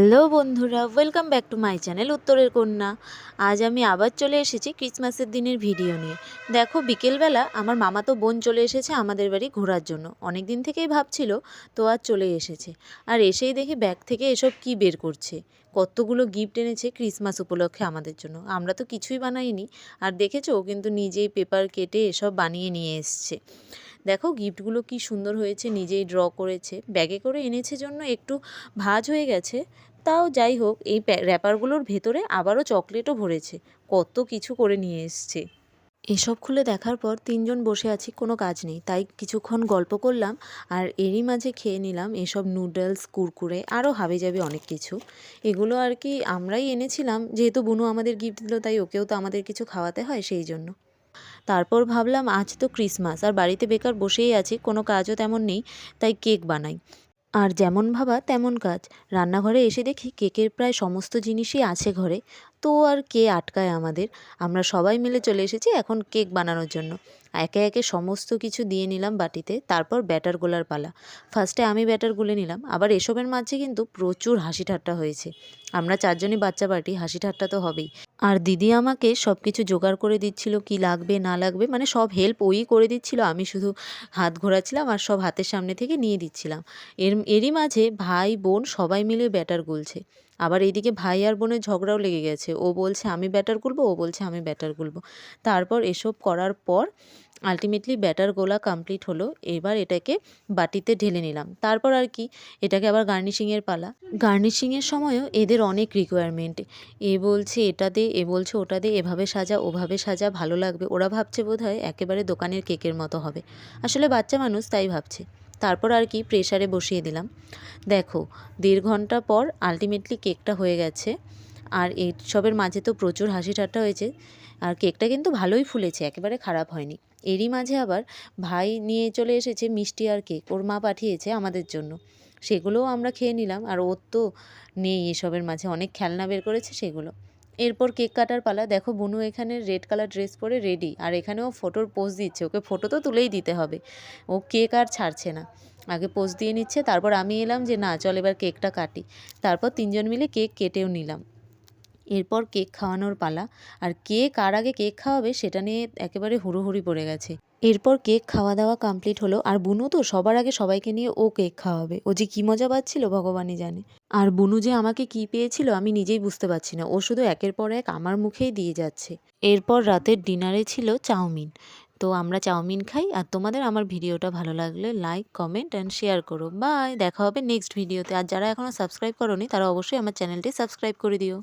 Hello বন্ধুরা, welcome back to my channel উত্তরের কন্যা। আজ আমি আবার চলে এসেছি ক্রিসমাসের দিনের ভিডিও নিয়ে। দেখো, বিকেলবেলা আমার মামাতো বোন চলে এসেছে আমাদের বাড়ি ঘোরার জন্য। অনেক দিন থেকেই ভাবছিল, তো আজ চলে এসেছে। আর এসেই দেখি ব্যাগ থেকে এসব কি বের করছে। কতগুলো গিফট এনেছে ক্রিসমাস উপলক্ষে আমাদের জন্য। আমরা তো কিছুই বানাইনি। আর দেখেছো, ও কিন্তু নিজেই পেপার কেটে এসব বানিয়ে নিয়ে এসছে। দেখো গিফটগুলো কি সুন্দর হয়েছে, নিজেই ড্র করেছে। ব্যাগে করে এনেছে জন্য একটু ভাঁজ হয়ে গেছে, তাও যাই হোক। এই র্যাপারগুলোর ভেতরে আবারও চকলেটও ভরেছে। কত কিছু করে নিয়ে এসছে। এসব খুলে দেখার পর তিনজন বসে আছি, কোনো কাজ নেই, তাই কিছুক্ষণ গল্প করলাম। আর এরই মাঝে খেয়ে নিলাম এসব নুডলস, কুরকুরে, আরও হাবিজাবি অনেক কিছু। এগুলো আর কি আমরাই এনেছিলাম, যেহেতু বুনু আমাদের গিফট দিল, তাই ওকেও তো আমাদের কিছু খাওয়াতে হয়, সেই জন্য। তারপর ভাবলাম আজ তো ক্রিসমাস, আর বাড়িতে বেকার বসেই আছি, কোনো কাজও তেমন নেই, তাই কেক বানাই। আর যেমন ভাবা তেমন কাজ। রান্নাঘরে এসে দেখি কেকের প্রায় সমস্ত জিনিসই আছে ঘরে। তো আর কে আটকায় আমাদের। আমরা সবাই মিলে চলে এসেছি এখন কেক বানানোর জন্য। একে একে সমস্ত কিছু দিয়ে নিলাম বাটিতে, তারপর ব্যাটার গোলার পালা। ফার্স্টে আমি ব্যাটার গুলে নিলাম। আবার এসবের মাঝে কিন্তু প্রচুর হাসি ঠাট্টা হয়েছে। আমরা চারজনই বাচ্চা পার্টি, হাসি ঠাট্টা তো হবেই। আর দিদি আমাকে সব কিছু জোগাড় করে দিচ্ছিল, কি লাগবে না লাগবে, মানে সব হেল্প ওই করে দিচ্ছিল। আমি শুধু হাত ঘোরাচ্ছিলাম আর সব হাতের সামনে থেকে নিয়ে দিচ্ছিলাম। এরই মাঝে ভাই বোন সবাই মিলে ব্যাটার গুলছে। আবার এইদিকে ভাই আর বোনের ঝগড়াও লেগে গেছে। ও বলছে আমি ব্যাটার গুলবো, ও বলছে আমি ব্যাটার গুলবো। তারপর এসব করার পর আলটিমেটলি ব্যাটার গোলা কমপ্লিট হলো। এবার এটাকে বাটিতে ঢেলে নিলাম। তারপর আর কি, এটাকে আবার গার্নিশিংয়ের পালা। গার্নিশিংয়ের সময়ও এদের অনেক রিকোয়ারমেন্ট। এ বলছে এটা দে, এ বলছে ওটা দে, এভাবে সাজা ওভাবে সাজা, ভালো লাগবে। ওরা ভাবছে বোধহয় একেবারে দোকানের কেকের মতো হবে। আসলে বাচ্চা মানুষ, তাই ভাবছে। তারপর আর কি প্রেসারে বসিয়ে দিলাম। দেখো, 1.5 ঘন্টা পর আলটিমেটলি কেকটা হয়ে গেছে। আর এইসবের মাঝে তো প্রচুর হাসি ঠাট্টা হয়েছে। আর কেকটা কিন্তু ভালোই ফুলেছে, একেবারে খারাপ হয়নি। এরই মাঝে আবার ভাই নিয়ে চলে এসেছে মিষ্টি আর কেক, ওর মা পাঠিয়েছে আমাদের জন্য। সেগুলোও আমরা খেয়ে নিলাম। আর ওর তো নেই এসবের মাঝে, অনেক খেলনা বের করেছে সেগুলো। এরপর কেক কাটার পালা। দেখো বুনু এখানে রেড কালার ড্রেস পরে রেডি, আর এখানেও ফটোর পোজ দিচ্ছে। ওকে ফটো তো তুলেই দিতে হবে, ও কেক আর ছাড়ছে না। আগে পোজ দিয়ে নিচ্ছে, তারপর আমি এলাম যে না চল এবার কেকটা কাটি। তারপর তিনজন মিলে কেক কেটেও নিলাম। এরপর কেক খাওয়ানোর পালা। আর কে কার আগে কেক খাওয়াবে সেটা নিয়ে একেবারে হুড়োহুড়ি পড়ে গেছে। এরপর কেক খাওয়া দাওয়া কমপ্লিট হলো। আর বুনু তো সবার আগে সবাইকে নিয়ে ও কেক খাওয়াবে। ও যে কী মজা পাচ্ছিল ভগবানই জানে। আর বুনু যে আমাকে কী পেয়েছিল আমি নিজেই বুঝতে পারছি না। ও শুধু একের পর এক আমার মুখেই দিয়ে যাচ্ছে। এরপর রাতের ডিনারে ছিল চাউমিন। তো আমরা চাউমিন খাই। আর তোমাদের আমার ভিডিওটা ভালো লাগলে লাইক, কমেন্ট অ্যান্ড শেয়ার করো। বাই, দেখা হবে নেক্সট ভিডিওতে। আর যারা এখনও সাবস্ক্রাইব করোনি তারা অবশ্যই আমার চ্যানেলটি সাবস্ক্রাইব করে দিও।